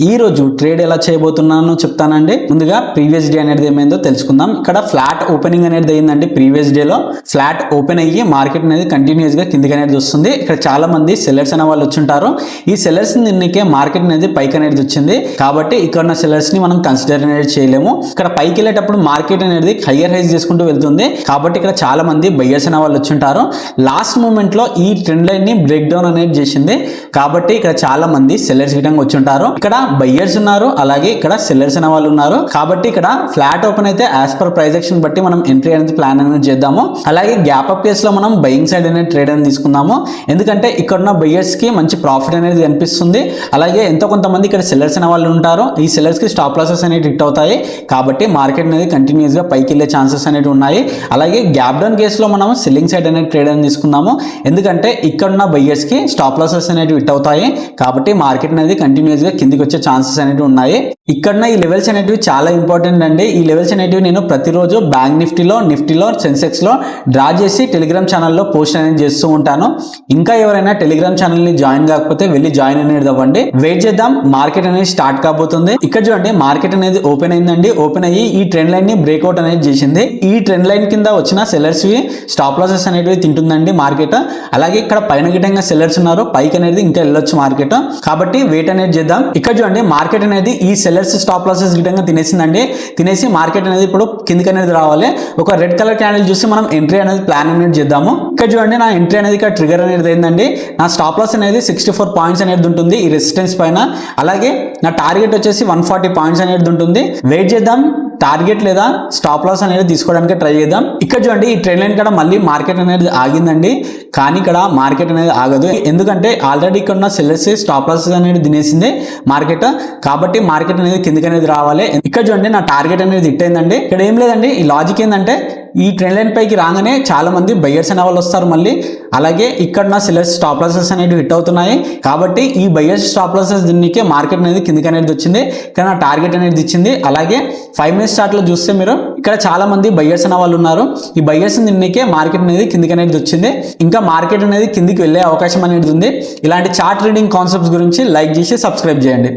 ఈ రోజు ట్రేడ్ ఎలా చేయబోతున్నానో చెప్తానండి. ముందుగా ప్రీవియస్ డే అనేది ఏమైందో తెలుసుకుందాం. ఇక్కడ ఫ్లాట్ ఓపెనింగ్ అనేది అయిందండి. ప్రీవియస్ డే లో ఫ్లాట్ ఓపెన్ అయ్యి మార్కెట్ అనేది కంటిన్యూస్ గా కిందికి అనేది వస్తుంది. ఇక్కడ చాలా మంది సెల్లర్స్ అనే వాళ్ళు వచ్చుంటారు. ఈ సెల్లర్స్ నిన్నకే మార్కెట్ అనేది పైకి అనేది వచ్చింది కాబట్టి ఇక్కడ ఉన్న సెల్లర్స్ ని మనం కన్సిడర్ అనేది చేయలేము. ఇక్కడ పైకి వెళ్ళేటప్పుడు మార్కెట్ అనేది హయ్యర్ హైస్ చేసుకుంటూ వెళ్తుంది కాబట్టి ఇక్కడ చాలా మంది బయ్యర్స్ అనే వాళ్ళు వచ్చుంటారు. లాస్ట్ మూమెంట్ లో ఈ ట్రెండ్ లైన్ ని బ్రేక్ డౌన్ అనేది చేసింది కాబట్టి ఇక్కడ చాలా మంది సెల్లర్స్ విధంగా వచ్చుంటారు. ఇక్కడ బయ్యర్స్ ఉన్నారు, అలాగే ఇక్కడ సెల్లర్స్ అనే వాళ్ళు ఉన్నారు. కాబట్టి ఇక్కడ ఫ్లాట్ ఓపెన్ అయితే యాజ్ పర్ ప్రైస్ యాక్షన్ బట్టి మనం ఎంట్రీ అనేది ప్లాన్ అనేది చేద్దాము. అలాగే గ్యాప్ అప్ కేస్ లో మనం బయింగ్ సైడ్ అనేది ట్రేడ్ అనేది తీసుకుందాము. ఎందుకంటే ఇక్కడ ఉన్న బయ్యర్స్ కి మంచి ప్రాఫిట్ అనేది కనిపిస్తుంది. అలాగే ఎంతో కొంతమంది ఇక్కడ సెల్లర్స్ అనే వాళ్ళు ఉంటారు. ఈ సెల్లర్స్ కి స్టాప్ లాసెస్ అనేవి హిట్ అవుతాయి కాబట్టి మార్కెట్ అనేది కంటిన్యూస్ గా పైకి వెళ్ళే ఛాన్సెస్ అనేవి ఉన్నాయి. అలాగే గ్యాప్ డౌన్ కేస్ లో మనం సెల్లింగ్ సైడ్ అనేది ట్రేడ్ అనేది తీసుకుందాము. ఎందుకంటే ఇక్కడ ఉన్న బయ్యర్స్ కి స్టాప్ లాసెస్ అనేవి హిట్ అవుతాయి కాబట్టి మార్కెట్ అనేది కంటిన్యూస్ గా కిందికి వచ్చే ఛాన్సెస్ అనేవి ఉన్నాయి. ఇక్కడ ఈ లెవెల్స్ అనేటివి చాలా ఇంపార్టెంట్ అండి. ఈ లెవెల్స్ అనేటివి నేను ప్రతిరోజు బ్యాంక్ నిఫ్టీలో సెన్సెక్స్ లో డ్రా చేసి టెలిగ్రామ్ ఛానల్లో పోస్ట్ అనేది చేస్తూ ఉంటాను. ఇంకా ఎవరైనా టెలిగ్రామ్ ఛానల్ ని జాయిన్ కాకపోతే వెళ్ళి జాయిన్ అనేది అవ్వండి. వెయిట్ చేద్దాం, మార్కెట్ అనేది స్టార్ట్ కాబోతుంది. ఇక్కడ చూడండి మార్కెట్ అనేది ఓపెన్ అయిందండి. ఓపెన్ అయ్యి ఈ ట్రెండ్ లైన్ ని బ్రేక్అవుట్ అనేది చేసింది. ఈ ట్రెండ్ లైన్ కింద వచ్చిన సెల్లర్స్ వి స్టాప్ లాసెస్ అనేవి తింటుందండి మార్కెట్. అలాగే ఇక్కడ పైన గిట్టంగా సెల్లర్స్ ఉన్నారు, పైకి అనేది ఇంకా వెళ్ళొచ్చు మార్కెట్. కాబట్టి వెయిట్ అనేది చేద్దాం. ఇక్కడ చూడండి మార్కెట్ అనేది ఈ సెల్లర్స్ స్టాప్ లాసెస్ గిట్టంగా తినేసిందండి. తినేసి మార్కెట్ అనేది ఇప్పుడు కిందికి అనేది రావాలి. ఒక రెడ్ కలర్ క్యాండిల్ చూసి మనం ఎంట్రీ అనేది ప్లాన్ అనేది చేద్దాము. ఇక్కడ చూడండి నా ఎంట్రీ అనేది ఇక్కడ ట్రిగర్ అనేది అయిందండి. నా స్టాప్ లాస్ అనేది 64 పాయింట్స్ అనేది ఉంటుంది ఈ రెసిస్టెన్స్ పైన. అలాగే నా టార్గెట్ వచ్చేసి 140 పాయింట్స్ అనేది ఉంటుంది. వెయిట్ చేద్దాం, టార్గెట్ లేదా స్టాప్ లాస్ అనేది తీసుకోవడానికి ట్రై చేద్దాం. ఇక్కడ చూడండి ఈ ట్రెండ్ లైన్ కూడా మళ్ళీ మార్కెట్ అనేది ఆగిందండి. కానీ ఇక్కడ మార్కెట్ అనేది ఆగదు. ఎందుకంటే ఆల్రెడీ ఇక్కడ ఉన్న సెల్లర్స్ స్టాప్ లాస్ అనేది తినేసింది మార్కెట్. కాబట్టి మార్కెట్ అనేది కిందికి అనేది రావాలి. ఇక్కడ చూడండి నా టార్గెట్ అనేది హిట్ అయిందండి. ఇక్కడ ఏం లేదండి, ఈ లాజిక్ ఏంటంటే ఈ ట్రెండ్ లైన్ పైకి రాగానే చాలా మంది బయ్యర్స్ అనే వాళ్ళు వస్తారు మళ్ళీ. అలాగే ఇక్కడ నా సెల్లర్స్ స్టాప్ లాసెస్ అనేవి హిట్ అవుతున్నాయి కాబట్టి ఈ బయ్యర్స్ స్టాప్ లాసెస్ దీనికి మార్కెట్ అనేది కిందికి అనేది వచ్చింది. ఇక్కడ నా టార్గెట్ అనేది ఇచ్చింది. అలాగే 5 మినిట్స్ చార్ట్ లో చూస్తే మీరు ఇక్కడ చాలా మంది బయ్యర్స్ అనే వాళ్ళు ఉన్నారు. ఈ బయ్యర్స్ దీనికే మార్కెట్ అనేది కిందికి అనేది వచ్చింది. ఇంకా మార్కెట్ అనేది కిందికి వెళ్ళే అవకాశం అనేది ఉంది. ఇలాంటి చార్ట్ రీడింగ్ కాన్సెప్ట్స్ గురించి లైక్ చేసి సబ్స్క్రైబ్ చేయండి.